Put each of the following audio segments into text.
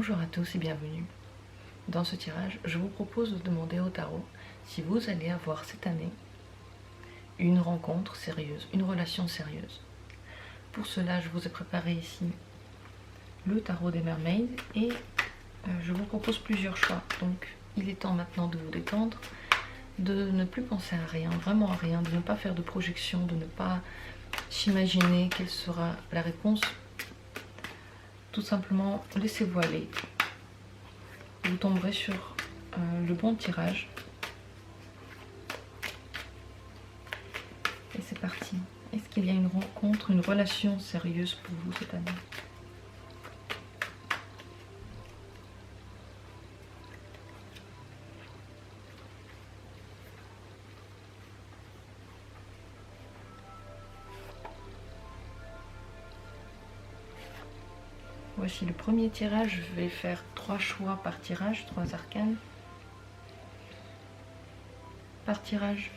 Bonjour à tous et bienvenue. Dans ce tirage, je vous propose de demander au tarot si vous allez avoir cette année une rencontre sérieuse, une relation sérieuse. Pour cela, je vous ai préparé ici le tarot des mermaids et je vous propose plusieurs choix. Donc, il est temps maintenant de vous détendre, de ne plus penser à rien, vraiment à rien, de ne pas faire de projection, de ne pas s'imaginer quelle sera la réponse. Tout simplement, laissez-vous aller. Vous tomberez sur le bon tirage. Et c'est parti. Est-ce qu'il y a une rencontre, une relation sérieuse pour vous cette année? Voici le premier tirage. Je vais faire 3 choix par tirage, 3 arcanes par tirage.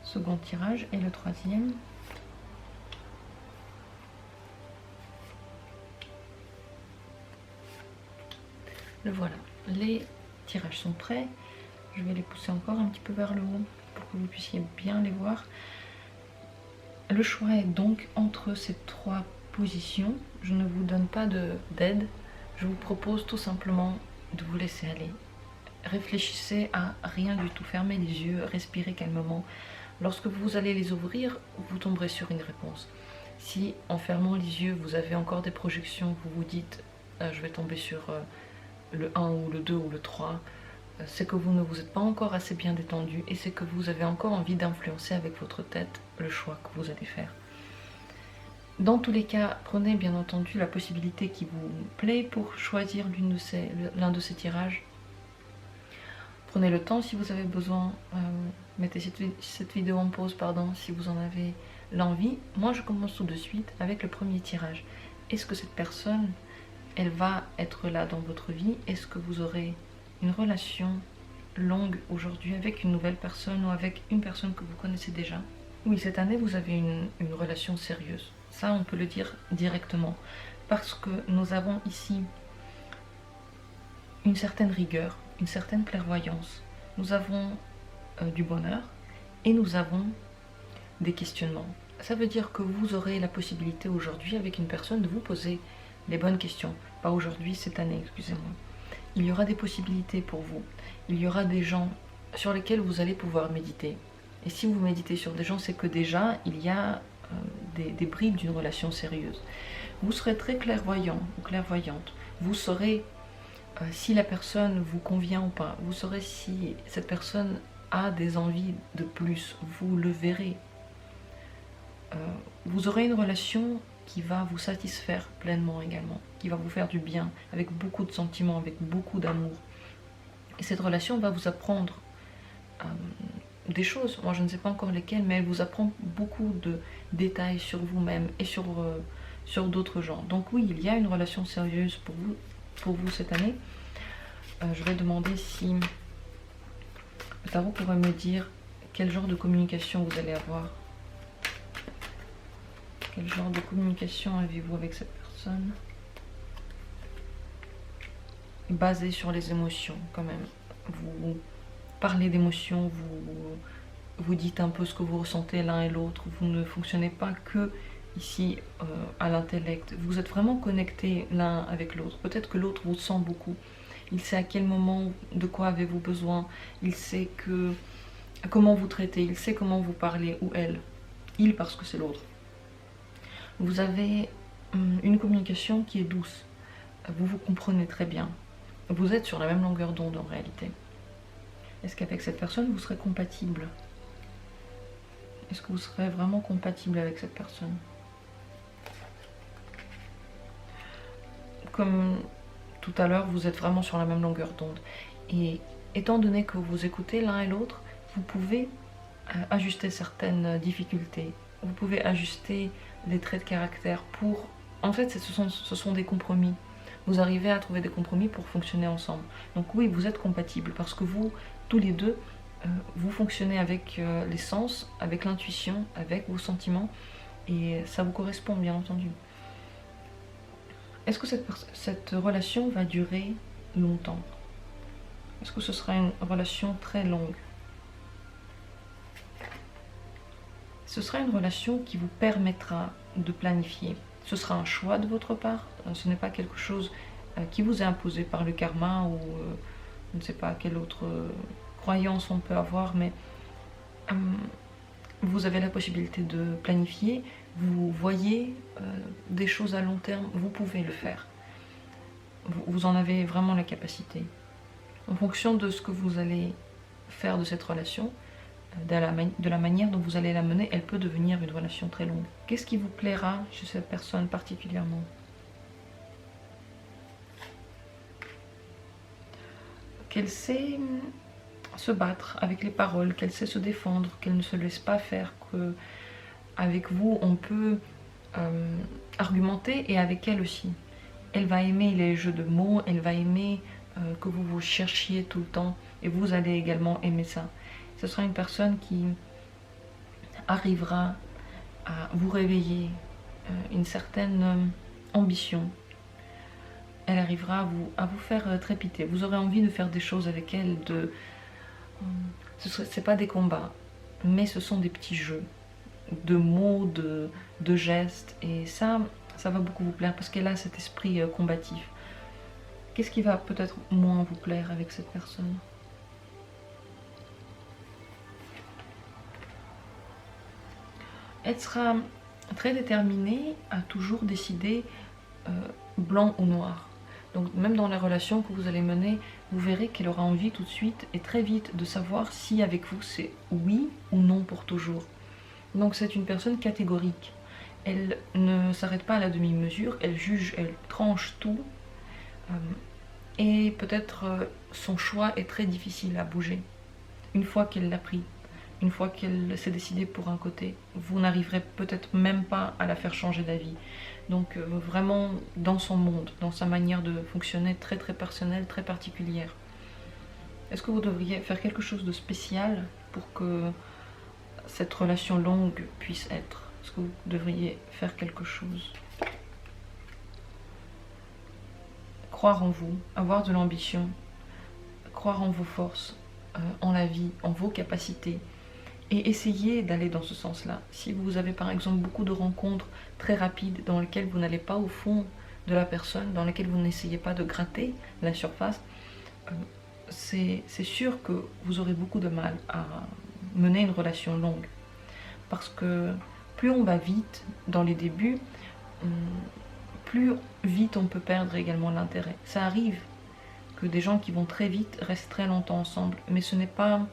Second tirage et le troisième. Le voilà. Les tirages sont prêts. Je vais les pousser encore un petit peu vers le haut pour que vous puissiez bien les voir. Le choix est donc entre ces 3 positions. Je ne vous donne pas d'aide. Je vous propose tout simplement de vous laisser aller. Réfléchissez à rien du tout. Fermez les yeux, respirez calmement. Lorsque vous allez les ouvrir, vous tomberez sur une réponse. Si en fermant les yeux, vous avez encore des projections, vous vous dites je vais tomber sur le 1 ou le 2 ou le 3, c'est que vous ne vous êtes pas encore assez bien détendu et c'est que vous avez encore envie d'influencer avec votre tête le choix que vous allez faire. Dans tous les cas, prenez bien entendu la possibilité qui vous plaît pour choisir l'un de ces tirages. Prenez le temps si vous avez besoin, mettez cette vidéo en pause si vous en avez l'envie. Moi je commence tout de suite avec le premier tirage. Est-ce que cette personne, elle va être là dans votre vie? Est-ce que vous aurez une relation longue aujourd'hui avec une nouvelle personne ou avec une personne que vous connaissez déjà? Oui, cette année vous avez une relation sérieuse. Ça on peut le dire directement. Parce que nous avons ici une certaine rigueur, une certaine clairvoyance. Nous avons du bonheur et nous avons des questionnements. Ça veut dire que vous aurez la possibilité aujourd'hui avec une personne de vous poser les bonnes questions. Pas aujourd'hui, cette année, excusez-moi. Il y aura des possibilités pour vous. Il y aura des gens sur lesquels vous allez pouvoir méditer. Et si vous méditez sur des gens, c'est que déjà, il y a des bribes d'une relation sérieuse. Vous serez très clairvoyant ou clairvoyante. Vous saurez si la personne vous convient ou pas. Vous saurez si cette personne a des envies de plus. Vous le verrez. Vous aurez une relation qui va vous satisfaire pleinement également, qui va vous faire du bien, avec beaucoup de sentiments, avec beaucoup d'amour. Et cette relation va vous apprendre des choses, moi je ne sais pas encore lesquelles, mais elle vous apprend beaucoup de détails sur vous-même et sur d'autres gens. Donc oui, il y a une relation sérieuse pour vous cette année. Je vais demander si le tarot pourrait me dire quel genre de communication vous allez avoir. Quel genre de communication avez-vous avec cette personne? Basée sur les émotions quand même. Vous parlez d'émotions, vous dites un peu ce que vous ressentez l'un et l'autre. Vous ne fonctionnez pas que ici à l'intellect. Vous êtes vraiment connectés l'un avec l'autre. Peut-être que l'autre vous sent beaucoup. Il sait à quel moment, de quoi avez-vous besoin. Il sait comment vous traitez. Il sait comment vous parlez, ou elle. Il parce que c'est l'autre. Vous avez une communication qui est douce. Vous vous comprenez très bien. Vous êtes sur la même longueur d'onde en réalité. Est-ce qu'avec cette personne, vous serez compatible? Est-ce que vous serez vraiment compatible avec cette personne? Comme tout à l'heure, vous êtes vraiment sur la même longueur d'onde. Et étant donné que vous écoutez l'un et l'autre, vous pouvez ajuster certaines difficultés. Vous pouvez ajuster les traits de caractère pour... En fait, ce sont des compromis. vous arrivez à trouver des compromis pour fonctionner ensemble. Donc oui, vous êtes compatibles parce que vous, tous les deux, vous fonctionnez avec les sens, avec l'intuition, avec vos sentiments, et ça vous correspond bien entendu. Est-ce que cette relation va durer longtemps? Est-ce que ce sera une relation très longue? Ce sera une relation qui vous permettra de planifier. Ce sera un choix de votre part, ce n'est pas quelque chose qui vous est imposé par le karma ou je ne sais pas quelle autre croyance on peut avoir, mais vous avez la possibilité de planifier, vous voyez des choses à long terme, vous pouvez le faire. Vous en avez vraiment la capacité. En fonction de ce que vous allez faire de cette relation, de la manière dont vous allez la mener, elle peut devenir une relation très longue. Qu'est-ce qui vous plaira chez cette personne particulièrement? Qu'elle sait se battre avec les paroles, qu'elle sait se défendre, qu'elle ne se laisse pas faire, que avec vous on peut argumenter, et avec elle aussi. Elle va aimer les jeux de mots, elle va aimer que vous vous cherchiez tout le temps, et vous allez également aimer ça. Ce sera une personne qui arrivera à vous réveiller une certaine ambition. Elle arrivera à vous faire trépiter. Vous aurez envie de faire des choses avec elle. Ce n'est pas des combats, mais ce sont des petits jeux de mots, de gestes. Et ça va beaucoup vous plaire parce qu'elle a cet esprit combatif. Qu'est-ce qui va peut-être moins vous plaire avec cette personne? Elle sera très déterminée à toujours décider blanc ou noir. Donc même dans la relation que vous allez mener, vous verrez qu'elle aura envie tout de suite et très vite de savoir si avec vous c'est oui ou non pour toujours. Donc c'est une personne catégorique. Elle ne s'arrête pas à la demi-mesure, elle juge, elle tranche tout. Et peut-être son choix est très difficile à bouger. Une fois qu'elle l'a pris, une fois qu'elle s'est décidée pour un côté, vous n'arriverez peut-être même pas à la faire changer d'avis. Donc vraiment dans son monde, dans sa manière de fonctionner très très personnelle, très particulière. Est-ce que vous devriez faire quelque chose de spécial pour que cette relation longue puisse être? Est-ce que vous devriez faire quelque chose? Croire en vous, avoir de l'ambition, croire en vos forces, en la vie, en vos capacités, et essayer d'aller dans ce sens-là. Si vous avez par exemple beaucoup de rencontres très rapides dans lesquelles vous n'allez pas au fond de la personne, dans lesquelles vous n'essayez pas de gratter la surface, c'est sûr que vous aurez beaucoup de mal à mener une relation longue. Parce que plus on va vite dans les débuts, plus vite on peut perdre également l'intérêt. Ça arrive que des gens qui vont très vite restent très longtemps ensemble, mais ce n'est pas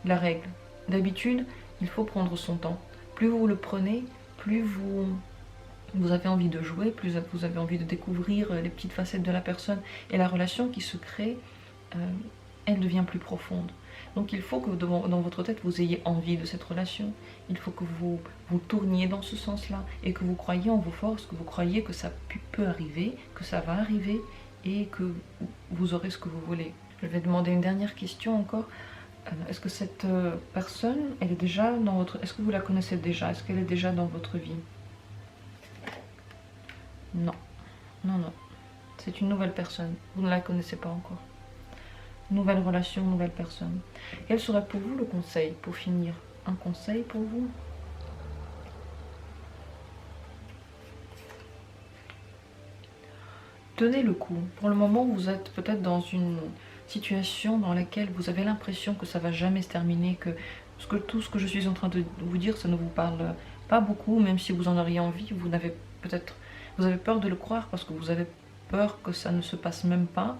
la règle. D'habitude, il faut prendre son temps. Plus vous le prenez, plus vous avez envie de jouer, plus vous avez envie de découvrir les petites facettes de la personne. Et la relation qui se crée, elle devient plus profonde. Donc il faut que dans votre tête, vous ayez envie de cette relation. Il faut que vous tourniez dans ce sens-là et que vous croyiez en vos forces, que vous croyiez que ça peut arriver, que ça va arriver et que vous aurez ce que vous voulez. Je vais demander une dernière question encore. Est-ce que cette personne, elle est déjà dans votre... Est-ce que vous la connaissez déjà? Est-ce qu'elle est déjà dans votre vie? Non. Non, non. C'est une nouvelle personne. Vous ne la connaissez pas encore. Nouvelle relation, nouvelle personne. Quel serait pour vous le conseil pour finir? Un conseil pour vous? Tenez le coup. Pour le moment, vous êtes peut-être dans une situation dans laquelle vous avez l'impression que ça va jamais se terminer, que tout ce que je suis en train de vous dire, ça ne vous parle pas beaucoup, même si vous en auriez envie, vous avez peur de le croire parce que vous avez peur que ça ne se passe même pas.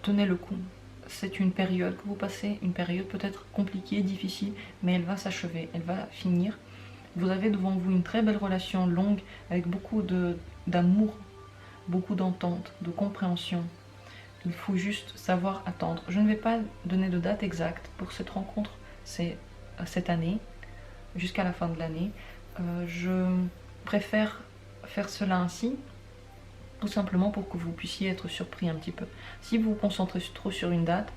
Tenez le coup. C'est une période que vous passez, une période peut-être compliquée, difficile, mais elle va s'achever, elle va finir. Vous avez devant vous une très belle relation longue avec beaucoup d'amour, beaucoup d'entente, de compréhension. Il faut juste savoir attendre. Je ne vais pas donner de date exacte pour cette rencontre, c'est cette année, jusqu'à la fin de l'année. Je préfère faire cela ainsi tout simplement pour que vous puissiez être surpris un petit peu. Si vous vous concentrez trop sur une date,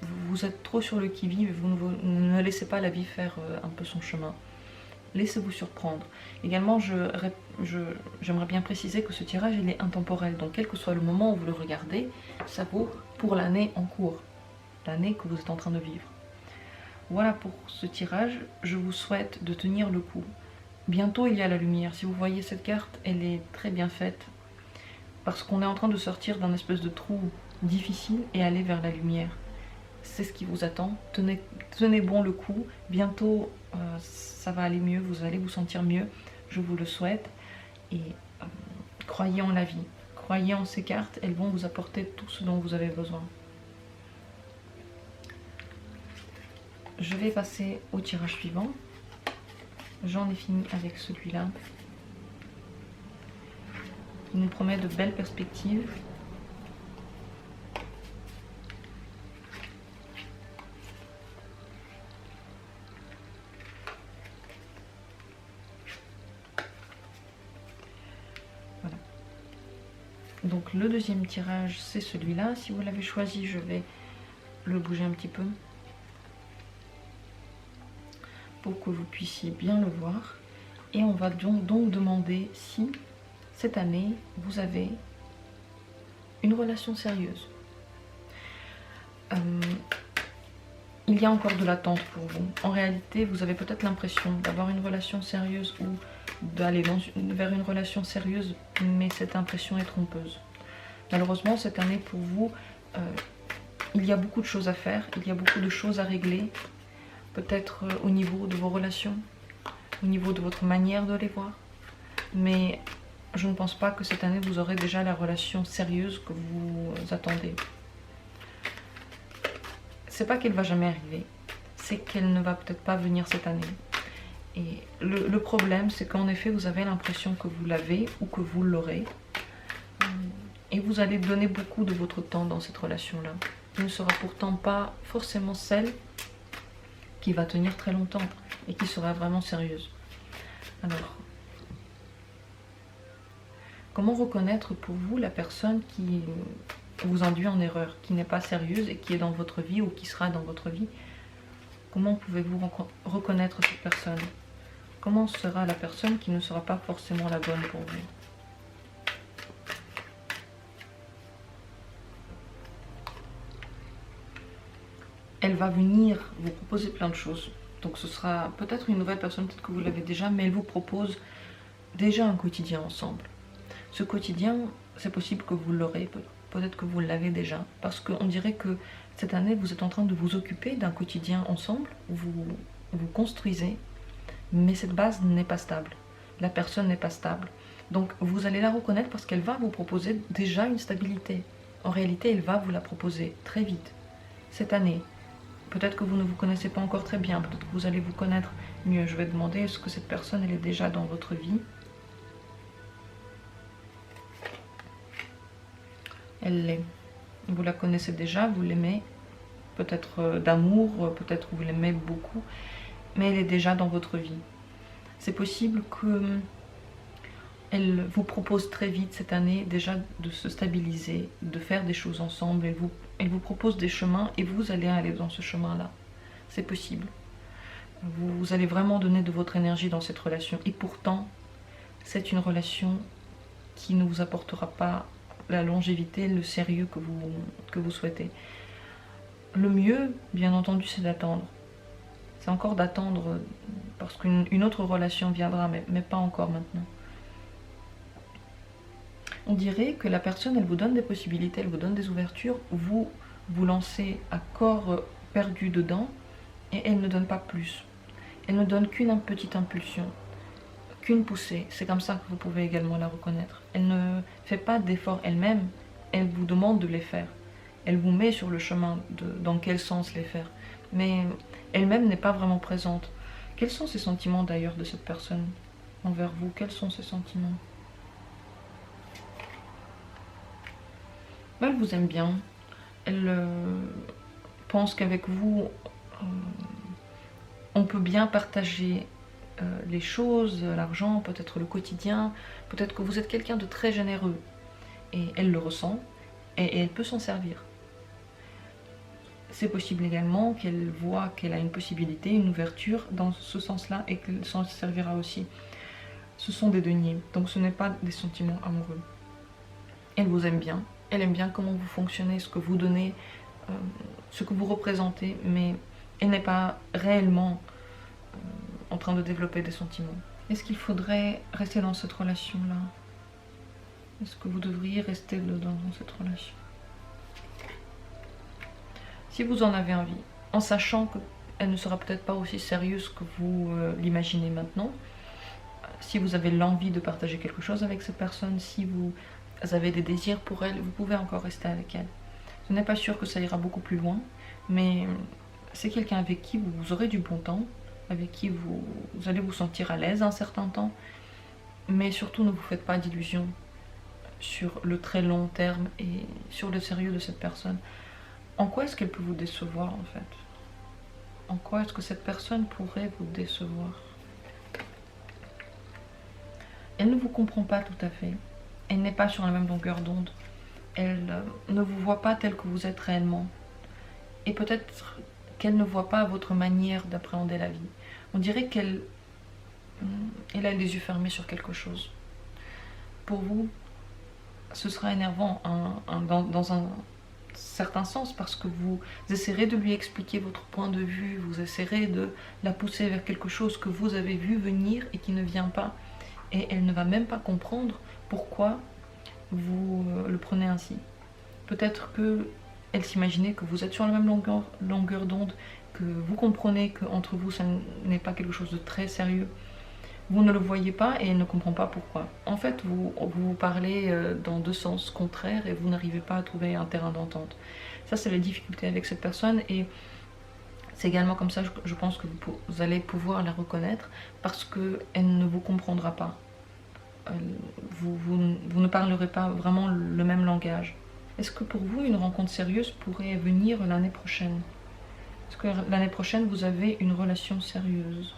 vous êtes trop sur le qui-vive et vous ne laissez pas la vie faire un peu son chemin. Laissez-vous surprendre. Également, j'aimerais bien préciser que ce tirage, il est intemporel. Donc, quel que soit le moment où vous le regardez, ça vaut pour l'année en cours, l'année que vous êtes en train de vivre. Voilà pour ce tirage. Je vous souhaite de tenir le coup. Bientôt, il y a la lumière. Si vous voyez cette carte, elle est très bien faite. Parce qu'on est en train de sortir d'un espèce de trou difficile et aller vers la lumière. C'est ce qui vous attend. Tenez bon le coup. Bientôt, ça va aller mieux. Vous allez vous sentir mieux. Je vous le souhaite. Et croyez en la vie. Croyez en ces cartes. Elles vont vous apporter tout ce dont vous avez besoin. Je vais passer au tirage suivant. J'en ai fini avec celui-là. Il nous promet de belles perspectives. Voilà. Donc le deuxième tirage, c'est celui-là. Si vous l'avez choisi, je vais le bouger un petit peu pour que vous puissiez bien le voir. Et on va donc demander si cette année vous avez une relation sérieuse. Il y a encore de l'attente pour vous. En réalité, vous avez peut-être l'impression d'avoir une relation sérieuse ou d'aller vers une relation sérieuse, mais cette impression est trompeuse. Malheureusement, cette année pour vous, il y a beaucoup de choses à faire, il y a beaucoup de choses à régler. Peut-être au niveau de vos relations, au niveau de votre manière de les voir. Mais je ne pense pas que cette année vous aurez déjà la relation sérieuse que vous attendez. C'est pas qu'elle va jamais arriver, c'est qu'elle ne va peut-être pas venir cette année. Et le problème, c'est qu'en effet vous avez l'impression que vous l'avez ou que vous l'aurez. Et vous allez donner beaucoup de votre temps dans cette relation-là. Elle ne sera pourtant pas forcément celle qui va tenir très longtemps et qui sera vraiment sérieuse. Alors, comment reconnaître pour vous la personne qui vous induit en erreur, qui n'est pas sérieuse et qui est dans votre vie ou qui sera dans votre vie? Comment pouvez-vous reconnaître cette personne? Comment sera la personne qui ne sera pas forcément la bonne pour vous? Elle va venir vous proposer plein de choses. Donc ce sera peut-être une nouvelle personne, peut-être que vous l'avez déjà, mais elle vous propose déjà un quotidien ensemble. Ce quotidien, c'est possible que vous l'aurez, peut-être que vous l'avez déjà, parce qu'on dirait que cette année, vous êtes en train de vous occuper d'un quotidien ensemble, vous construisez, mais cette base n'est pas stable. La personne n'est pas stable. Donc vous allez la reconnaître parce qu'elle va vous proposer déjà une stabilité. En réalité, elle va vous la proposer très vite, cette année. Peut-être que vous ne vous connaissez pas encore très bien, peut-être que vous allez vous connaître mieux. Je vais demander, est-ce que cette personne, elle est déjà dans votre vie? Elle l'est. Vous la connaissez déjà, vous l'aimez, peut-être d'amour, peut-être vous l'aimez beaucoup, mais elle est déjà dans votre vie. C'est possible que elle vous propose très vite cette année déjà de se stabiliser, de faire des choses ensemble. Elle vous propose des chemins et vous allez aller dans ce chemin-là. C'est possible. Vous allez vraiment donner de votre énergie dans cette relation. Et pourtant, c'est une relation qui ne vous apportera pas la longévité, le sérieux que vous souhaitez. Le mieux, bien entendu, c'est d'attendre. C'est encore d'attendre parce qu'une autre relation viendra, mais pas encore maintenant. On dirait que la personne, elle vous donne des possibilités, elle vous donne des ouvertures, vous vous lancez à corps perdu dedans et elle ne donne pas plus. Elle ne donne qu'une petite impulsion, qu'une poussée. C'est comme ça que vous pouvez également la reconnaître. Elle ne fait pas d'efforts elle-même, elle vous demande de les faire. Elle vous met sur le chemin dans quel sens les faire. Mais elle-même n'est pas vraiment présente. Quels sont ces sentiments d'ailleurs de cette personne envers vous? Quels sont ces sentiments? Elle vous aime bien. Elle pense qu'avec vous, on peut bien partager les choses, l'argent, peut-être le quotidien, peut-être que vous êtes quelqu'un de très généreux et elle le ressent et elle peut s'en servir. C'est possible également qu'elle voit qu'elle a une possibilité, une ouverture dans ce sens-là et qu'elle s'en servira aussi. Ce sont des deniers, donc ce n'est pas des sentiments amoureux. Elle vous aime bien, elle aime bien comment vous fonctionnez, ce que vous donnez, ce que vous représentez, mais elle n'est pas réellement en train de développer des sentiments. Est-ce qu'il faudrait rester dans cette relation-là? Est-ce que vous devriez rester dans cette relation? Si vous en avez envie, en sachant qu'elle ne sera peut-être pas aussi sérieuse que vous l'imaginez maintenant, si vous avez l'envie de partager quelque chose avec cette personne, si vous avez des désirs pour elle, vous pouvez encore rester avec elle. Ce n'est pas sûr que ça ira beaucoup plus loin, mais c'est quelqu'un avec qui vous aurez du bon temps, avec qui vous allez vous sentir à l'aise un certain temps, mais surtout ne vous faites pas d'illusions sur le très long terme et sur le sérieux de cette personne. En quoi est-ce qu'elle peut vous décevoir en fait? En quoi est-ce que cette personne pourrait vous décevoir? Elle ne vous comprend pas tout à fait. Elle n'est pas sur la même longueur d'onde. Elle ne vous voit pas tel que vous êtes réellement. Et peut-être qu'elle ne voit pas votre manière d'appréhender la vie. On dirait qu'elle a les yeux fermés sur quelque chose. Pour vous, ce sera énervant dans un certain sens parce que vous essaierez de lui expliquer votre point de vue, vous essaierez de la pousser vers quelque chose que vous avez vu venir et qui ne vient pas. Et elle ne va même pas comprendre pourquoi vous le prenez ainsi. Peut-être qu'elle s'imaginait que vous êtes sur la même longueur d'onde, que vous comprenez qu'entre vous, ça n'est pas quelque chose de très sérieux. Vous ne le voyez pas et elle ne comprend pas pourquoi. En fait, vous parlez dans deux sens contraires et vous n'arrivez pas à trouver un terrain d'entente. Ça, c'est la difficulté avec cette personne et c'est également comme ça, je pense que vous allez pouvoir la reconnaître parce qu'elle ne vous comprendra pas. Vous ne parlerez pas vraiment le même langage. Est-ce que pour vous, une rencontre sérieuse pourrait venir l'année prochaine? Est-ce que l'année prochaine, vous avez une relation sérieuse?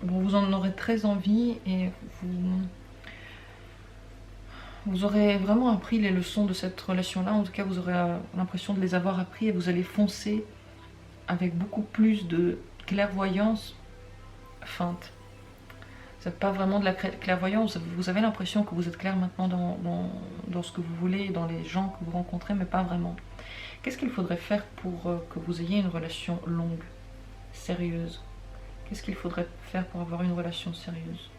Bon, vous en aurez très envie et vous aurez vraiment appris les leçons de cette relation-là. En tout cas, vous aurez l'impression de les avoir appris et vous allez foncer avec beaucoup plus de clairvoyance feinte. Vous n'êtes pas vraiment de la clairvoyance, vous avez l'impression que vous êtes clair maintenant dans ce que vous voulez, dans les gens que vous rencontrez, mais pas vraiment. Qu'est-ce qu'il faudrait faire pour que vous ayez une relation longue, sérieuse? Qu'est-ce qu'il faudrait faire pour avoir une relation sérieuse?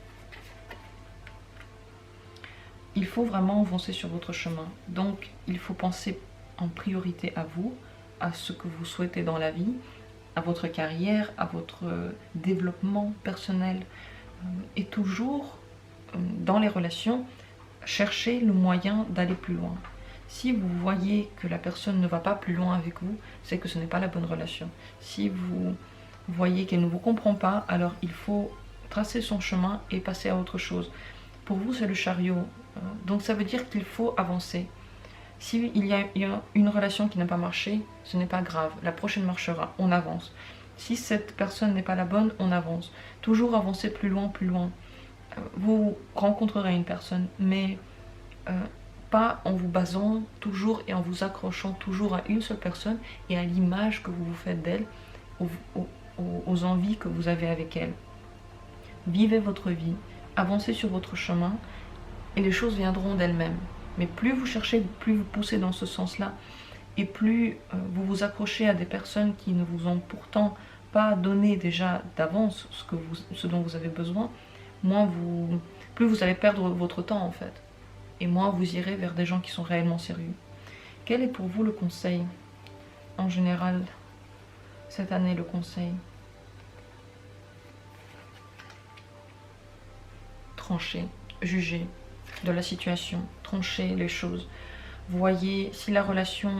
Il faut vraiment avancer sur votre chemin. Donc, il faut penser en priorité à vous, à ce que vous souhaitez dans la vie, à votre carrière, à votre développement personnel. Et toujours, dans les relations, cherchez le moyen d'aller plus loin. Si vous voyez que la personne ne va pas plus loin avec vous, c'est que ce n'est pas la bonne relation. Si vous voyez qu'elle ne vous comprend pas, alors il faut tracer son chemin et passer à autre chose. Pour vous, c'est le chariot. Donc ça veut dire qu'il faut avancer. S'il y a une relation qui n'a pas marché, ce n'est pas grave. La prochaine marchera, on avance. Si cette personne n'est pas la bonne, on avance. Toujours avancer plus loin, plus loin. Vous rencontrerez une personne, mais pas en vous basant toujours et en vous accrochant toujours à une seule personne et à l'image que vous vous faites d'elle, aux envies que vous avez avec elle. Vivez votre vie, avancez sur votre chemin et les choses viendront d'elles-mêmes. Mais plus vous cherchez, plus vous poussez dans ce sens-là et plus vous vous accrochez à des personnes qui ne vous ont pourtant pas donné déjà d'avance ce dont vous avez besoin, plus vous allez perdre votre temps en fait. Et moins vous irez vers des gens qui sont réellement sérieux. Quel est pour vous le conseil en général cette année, le conseil? Tranchez, jugez de la situation, tranchez les choses. Voyez si la relation,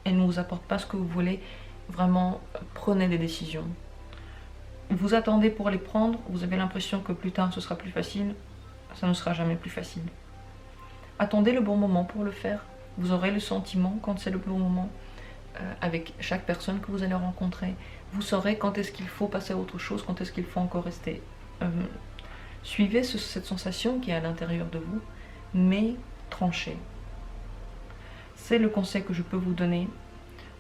elle ne vous apporte pas ce que vous voulez, vraiment prenez des décisions. Vous attendez pour les prendre, vous avez l'impression que plus tard ce sera plus facile, ça ne sera jamais plus facile. Attendez le bon moment pour le faire, vous aurez le sentiment quand c'est le bon moment. avec chaque personne que vous allez rencontrer. Vous saurez quand est-ce qu'il faut passer à autre chose, quand est-ce qu'il faut encore rester. Suivez cette sensation qui est à l'intérieur de vous, mais tranchez. C'est le conseil que je peux vous donner.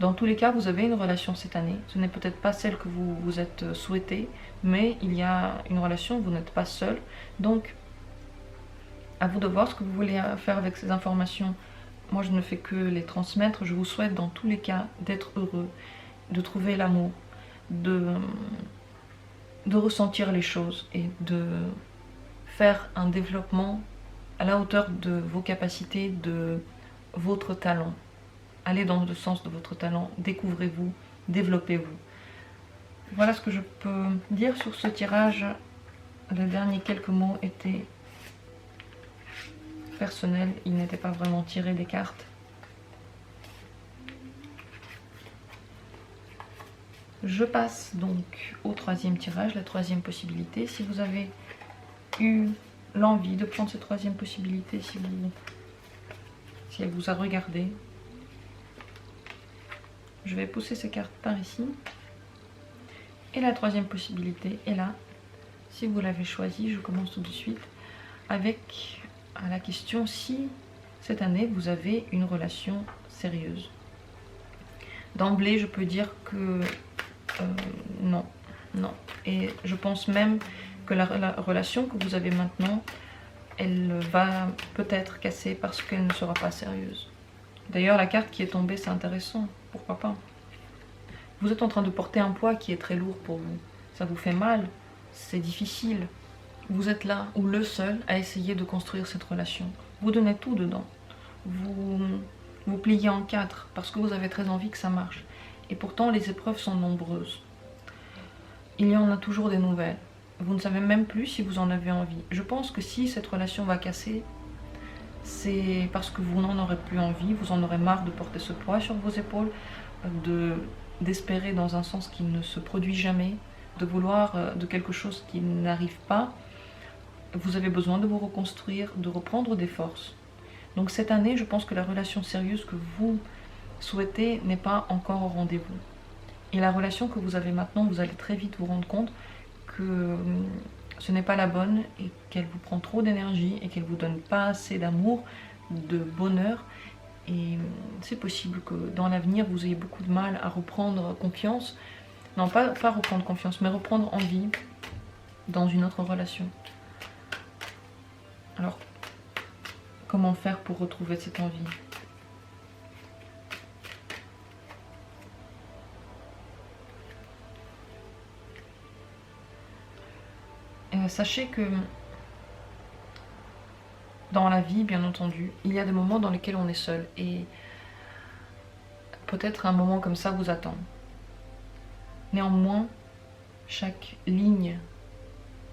Dans tous les cas, vous avez une relation cette année. Ce n'est peut-être pas celle que vous vous êtes souhaité, mais il y a une relation, vous n'êtes pas seul. Donc, à vous de voir ce que vous voulez faire avec ces informations. Moi, je ne fais que les transmettre. Je vous souhaite dans tous les cas d'être heureux, de trouver l'amour, de ressentir les choses et de faire un développement à la hauteur de vos capacités, de votre talent. Allez dans le sens de votre talent, découvrez-vous, développez-vous. Voilà ce que je peux dire sur ce tirage. Les derniers quelques mots étaient personnels, ils n'étaient pas vraiment tirés des cartes. Je passe donc au troisième tirage, la troisième possibilité. Si vous avez eu l'envie de prendre cette troisième possibilité, si elle vous a regardé, je vais pousser ces cartes par ici. Et la troisième possibilité est là. Si vous l'avez choisie, je commence tout de suite avec la question si cette année vous avez une relation sérieuse. D'emblée, je peux dire que non. Et je pense même que la relation que vous avez maintenant, elle va peut-être casser parce qu'elle ne sera pas sérieuse. D'ailleurs, la carte qui est tombée, c'est intéressant. Pourquoi pas? Vous êtes en train de porter un poids qui est très lourd pour vous. Ça vous fait mal, c'est difficile. Vous êtes là, ou le seul, à essayer de construire cette relation. Vous donnez tout dedans. Vous pliez en quatre parce que vous avez très envie que ça marche. Et pourtant, les épreuves sont nombreuses. Il y en a toujours des nouvelles. Vous ne savez même plus si vous en avez envie. Je pense que si cette relation va casser, c'est parce que vous n'en aurez plus envie, vous en aurez marre de porter ce poids sur vos épaules, d'espérer dans un sens qui ne se produit jamais, de vouloir de quelque chose qui n'arrive pas. Vous avez besoin de vous reconstruire, de reprendre des forces. Donc cette année, je pense que la relation sérieuse que vous souhaitez n'est pas encore au rendez-vous. Et la relation que vous avez maintenant, vous allez très vite vous rendre compte que ce n'est pas la bonne et qu'elle vous prend trop d'énergie et qu'elle ne vous donne pas assez d'amour, de bonheur. Et c'est possible que dans l'avenir, vous ayez beaucoup de mal à reprendre confiance. Non, pas reprendre confiance, mais reprendre envie dans une autre relation. Alors, comment faire pour retrouver cette envie ? Sachez que dans la vie, bien entendu, il y a des moments dans lesquels on est seul. Et peut-être un moment comme ça vous attend. Néanmoins, chaque ligne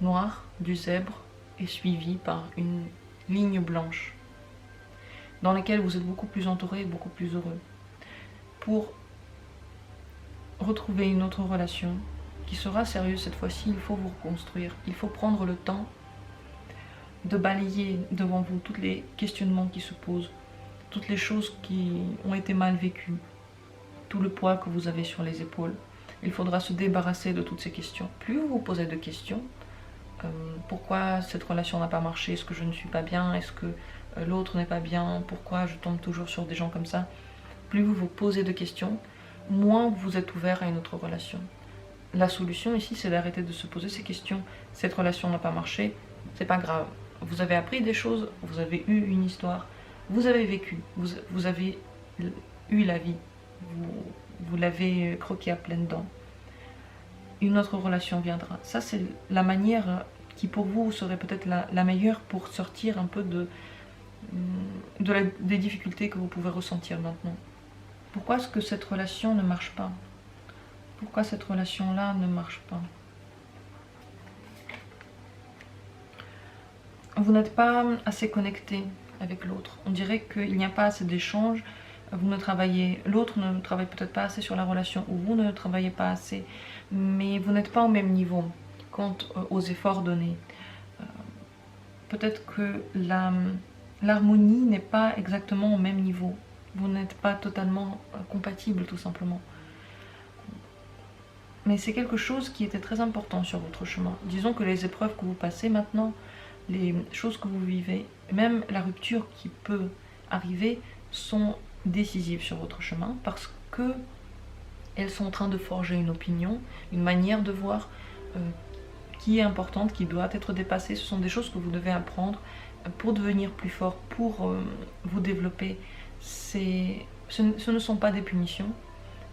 noire du zèbre est suivie par une ligne blanche dans laquelle vous êtes beaucoup plus entouré et beaucoup plus heureux. Pour retrouver une autre relation qui sera sérieuse cette fois-ci, il faut vous reconstruire. Il faut prendre le temps de balayer devant vous tous les questionnements qui se posent, toutes les choses qui ont été mal vécues, tout le poids que vous avez sur les épaules. Il faudra se débarrasser de toutes ces questions. Plus vous vous posez de questions, pourquoi cette relation n'a pas marché, est-ce que je ne suis pas bien, est-ce que l'autre n'est pas bien, pourquoi je tombe toujours sur des gens comme ça, plus vous vous posez de questions, moins vous êtes ouvert à une autre relation. La solution ici, c'est d'arrêter de se poser ces questions. Cette relation n'a pas marché, c'est pas grave. Vous avez appris des choses, vous avez eu une histoire, vous avez vécu, vous avez eu la vie, vous l'avez croqué à pleines dents. Une autre relation viendra. Ça, c'est la manière qui pour vous serait peut-être la meilleure pour sortir un peu des difficultés que vous pouvez ressentir maintenant. Pourquoi est-ce que cette relation ne marche pas ? Pourquoi cette relation-là ne marche pas ? Vous n'êtes pas assez connecté avec l'autre. On dirait qu'il n'y a pas assez d'échanges. L'autre ne travaille peut-être pas assez sur la relation, ou vous ne travaillez pas assez, mais vous n'êtes pas au même niveau quant aux efforts donnés. Peut-être que l'harmonie n'est pas exactement au même niveau. vous n'êtes pas totalement compatibles tout simplement. Mais c'est quelque chose qui était très important sur votre chemin. Disons que les épreuves que vous passez maintenant, les choses que vous vivez, même la rupture qui peut arriver, sont décisives sur votre chemin parce que elles sont en train de forger une opinion, une manière de voir qui est importante, qui doit être dépassée. Ce sont des choses que vous devez apprendre pour devenir plus fort, pour vous développer. Ce ne sont pas des punitions,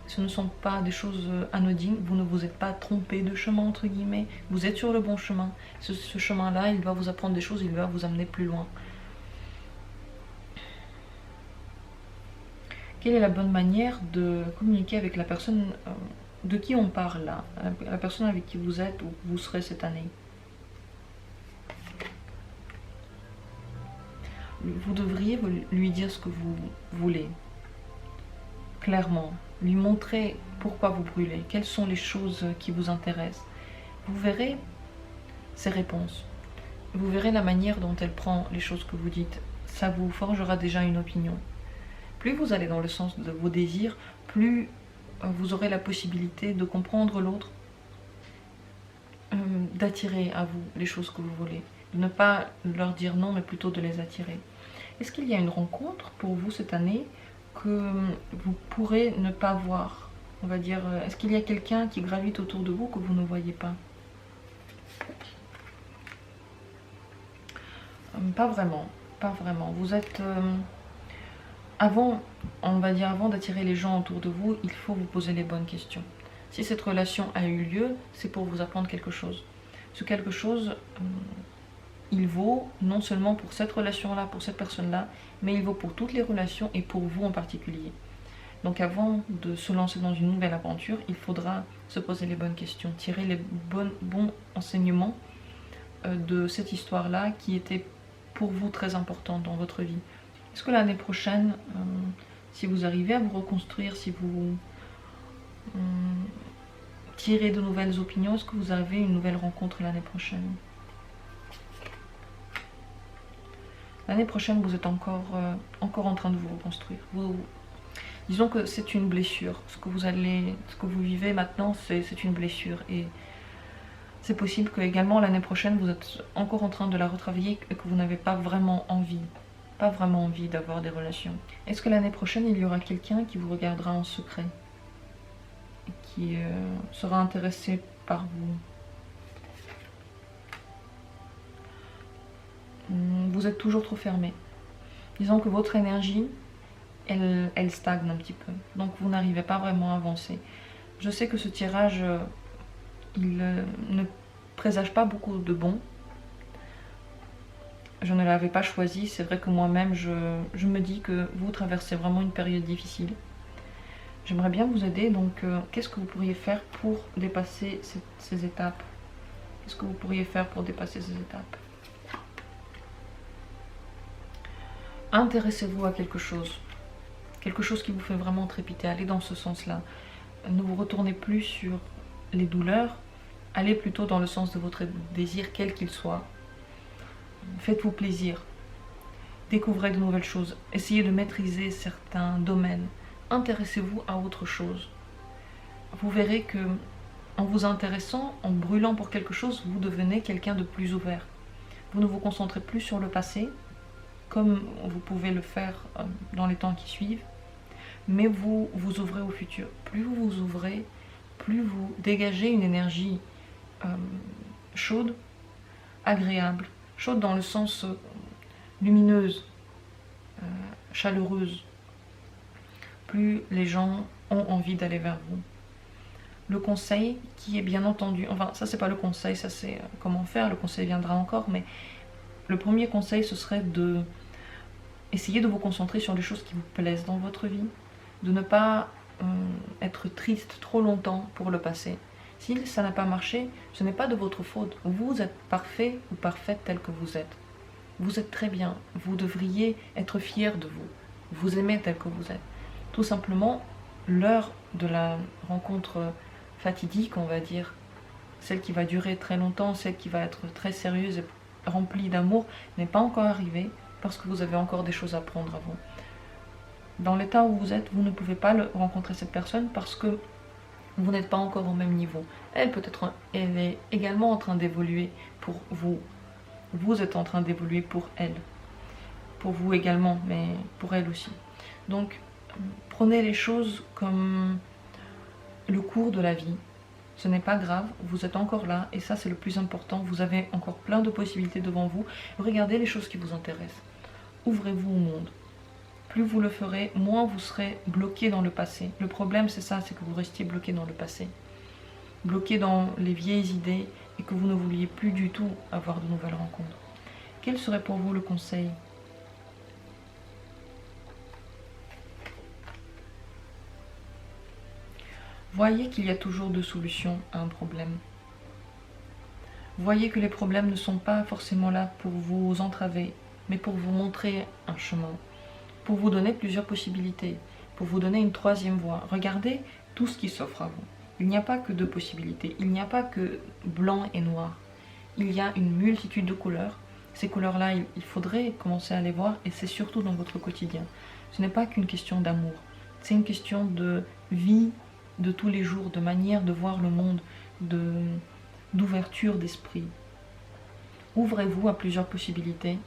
ce ne sont pas des choses anodines. Vous ne vous êtes pas trompé de chemin, entre guillemets. Vous êtes sur le bon chemin. Ce chemin-là, il va vous apprendre des choses, il va vous amener plus loin. Quelle est la bonne manière de communiquer avec la personne de qui on parle là, la personne avec qui vous êtes ou vous serez cette année? Vous devriez lui dire ce que vous voulez, clairement. Lui montrer pourquoi vous brûlez, quelles sont les choses qui vous intéressent. Vous verrez ses réponses. Vous verrez la manière dont elle prend les choses que vous dites. Ça vous forgera déjà une opinion. Plus vous allez dans le sens de vos désirs, plus vous aurez la possibilité de comprendre l'autre, d'attirer à vous les choses que vous voulez. De ne pas leur dire non, mais plutôt de les attirer. Est-ce qu'il y a une rencontre pour vous cette année que vous pourrez ne pas voir? On va dire, est-ce qu'il y a quelqu'un qui gravite autour de vous que vous ne voyez pas? Pas vraiment, pas vraiment. Vous êtes... on va dire, avant d'attirer les gens autour de vous, il faut vous poser les bonnes questions. Si cette relation a eu lieu, c'est pour vous apprendre quelque chose. Ce quelque chose, il vaut non seulement pour cette relation-là, pour cette personne-là, mais il vaut pour toutes les relations et pour vous en particulier. Donc avant de se lancer dans une nouvelle aventure, il faudra se poser les bonnes questions, tirer les bons enseignements de cette histoire-là qui était pour vous très importante dans votre vie. Est-ce que l'année prochaine, si vous arrivez à vous reconstruire, si vous tirez de nouvelles opinions, est-ce que vous avez une nouvelle rencontre l'année prochaine? L'année prochaine, vous êtes encore en train de vous reconstruire. Disons que c'est une blessure. Ce que vous vivez maintenant, c'est une blessure. Et c'est possible que également l'année prochaine, vous êtes encore en train de la retravailler et que vous n'avez pas vraiment envie d'avoir des relations. Est-ce que l'année prochaine, il y aura quelqu'un qui vous regardera en secret et qui sera intéressé par vous? Vous êtes toujours trop fermé. Disons que votre énergie, elle stagne un petit peu. Donc vous n'arrivez pas vraiment à avancer. Je sais que ce tirage, il ne présage pas beaucoup de bon. Je ne l'avais pas choisi. C'est vrai que moi-même, je me dis que vous traversez vraiment une période difficile. J'aimerais bien vous aider. Donc, qu'est-ce que vous pourriez faire pour dépasser ces étapes? Qu'est-ce que vous pourriez faire pour dépasser ces étapes? Intéressez-vous à quelque chose qui vous fait vraiment trépiter, allez dans ce sens-là. Ne vous retournez plus sur les douleurs, allez plutôt dans le sens de votre désir, quel qu'il soit. Faites-vous plaisir, découvrez de nouvelles choses, essayez de maîtriser certains domaines, intéressez-vous à autre chose. Vous verrez que en vous intéressant, en brûlant pour quelque chose, vous devenez quelqu'un de plus ouvert. Vous ne vous concentrez plus sur le passé, comme vous pouvez le faire dans les temps qui suivent, mais vous vous ouvrez au futur. Plus vous vous ouvrez, plus vous dégagez une énergie chaude, agréable, chaude dans le sens lumineuse, chaleureuse. Plus les gens ont envie d'aller vers vous. Le conseil qui est bien entendu, enfin ça c'est pas le conseil, ça c'est comment faire, le conseil viendra encore, mais le premier conseil ce serait de essayer de vous concentrer sur les choses qui vous plaisent dans votre vie, de ne pas être triste trop longtemps pour le passé. Si ça n'a pas marché, ce n'est pas de votre faute. Vous êtes parfait ou parfaite tel que vous êtes. Vous êtes très bien. Vous devriez être fier de vous. Vous aimez tel que vous êtes. Tout simplement, l'heure de la rencontre fatidique, on va dire, celle qui va durer très longtemps, celle qui va être très sérieuse et remplie d'amour, n'est pas encore arrivée parce que vous avez encore des choses à prendre avant. Dans l'état où vous êtes, vous ne pouvez pas rencontrer cette personne parce que vous n'êtes pas encore au même niveau. Elle peut-être, elle est également en train d'évoluer pour vous. Vous êtes en train d'évoluer pour elle. Pour vous également, mais pour elle aussi. Donc, prenez les choses comme le cours de la vie. Ce n'est pas grave, vous êtes encore là et ça c'est le plus important. Vous avez encore plein de possibilités devant vous. Regardez les choses qui vous intéressent. Ouvrez-vous au monde. Plus vous le ferez, moins vous serez bloqué dans le passé. Le problème c'est ça, c'est que vous restiez bloqué dans le passé. Bloqué dans les vieilles idées et que vous ne vouliez plus du tout avoir de nouvelles rencontres. Quel serait pour vous le conseil ? Voyez qu'il y a toujours deux solutions à un problème. Voyez que les problèmes ne sont pas forcément là pour vous entraver, mais pour vous montrer un chemin, pour vous donner plusieurs possibilités, pour vous donner une troisième voie. Regardez tout ce qui s'offre à vous. Il n'y a pas que deux possibilités, il n'y a pas que blanc et noir. Il y a une multitude de couleurs. Ces couleurs-là, il faudrait commencer à les voir et c'est surtout dans votre quotidien. Ce n'est pas qu'une question d'amour, c'est une question de vie, de tous les jours, de manière de voir le monde, d'ouverture d'esprit. Ouvrez-vous à plusieurs possibilités.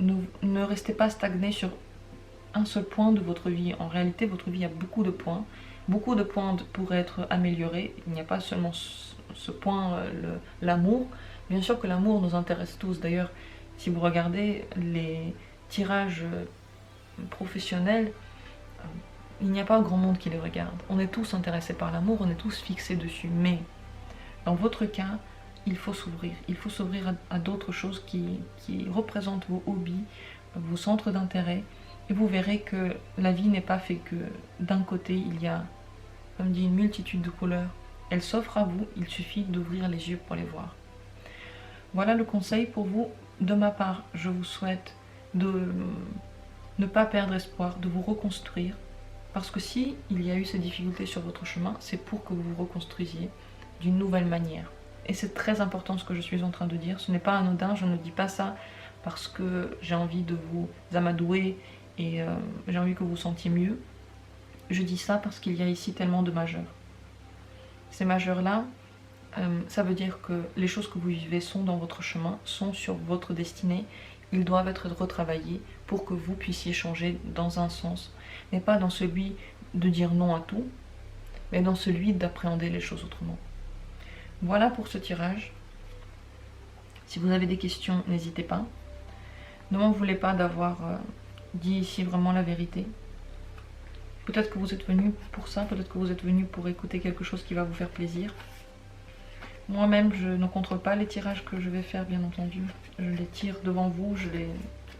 Ne restez pas stagné sur un seul point de votre vie. En réalité, votre vie a beaucoup de points. Beaucoup de points pourraient être améliorés. Il n'y a pas seulement ce point, l'amour. Bien sûr que l'amour nous intéresse tous. D'ailleurs, si vous regardez les tirages professionnels, il n'y a pas grand monde qui les regarde. On est tous intéressés par l'amour, on est tous fixés dessus. Mais dans votre cas, il faut s'ouvrir. Il faut s'ouvrir à d'autres choses qui représentent vos hobbies, vos centres d'intérêt. Et vous verrez que la vie n'est pas faite que d'un côté, il y a, comme dit, une multitude de couleurs. Elles s'offrent à vous, il suffit d'ouvrir les yeux pour les voir. Voilà le conseil pour vous. De ma part, je vous souhaite de ne pas perdre espoir, de vous reconstruire. Parce que si il y a eu ces difficultés sur votre chemin, c'est pour que vous vous reconstruisiez d'une nouvelle manière. Et c'est très important ce que je suis en train de dire. Ce n'est pas anodin, je ne dis pas ça parce que j'ai envie de vous amadouer et j'ai envie que vous vous sentiez mieux. Je dis ça parce qu'il y a ici tellement de majeurs. Ces majeurs-là, ça veut dire que les choses que vous vivez sont dans votre chemin, sont sur votre destinée. Ils doivent être retravaillés pour que vous puissiez changer dans un sens, mais pas dans celui de dire non à tout, mais dans celui d'appréhender les choses autrement. Voilà pour ce tirage. Si vous avez des questions, n'hésitez pas. Ne m'en voulez pas d'avoir dit ici vraiment la vérité. Peut-être que vous êtes venu pour ça, peut-être que vous êtes venu pour écouter quelque chose qui va vous faire plaisir. Moi-même, je ne contrôle pas les tirages que je vais faire, bien entendu. Je les tire devant vous, je les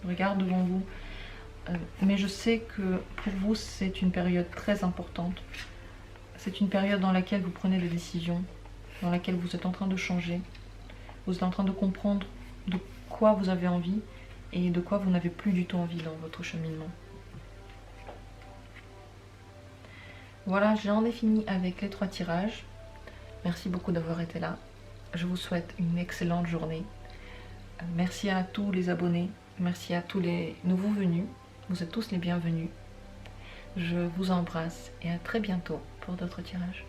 regarde devant vous. Mais je sais que pour vous, c'est une période très importante. C'est une période dans laquelle vous prenez des décisions, dans laquelle vous êtes en train de changer. Vous êtes en train de comprendre de quoi vous avez envie et de quoi vous n'avez plus du tout envie dans votre cheminement. Voilà, j'en ai fini avec les 3 tirages. Merci beaucoup d'avoir été là. Je vous souhaite une excellente journée. Merci à tous les abonnés. Merci à tous les nouveaux venus. Vous êtes tous les bienvenus. Je vous embrasse et à très bientôt pour d'autres tirages.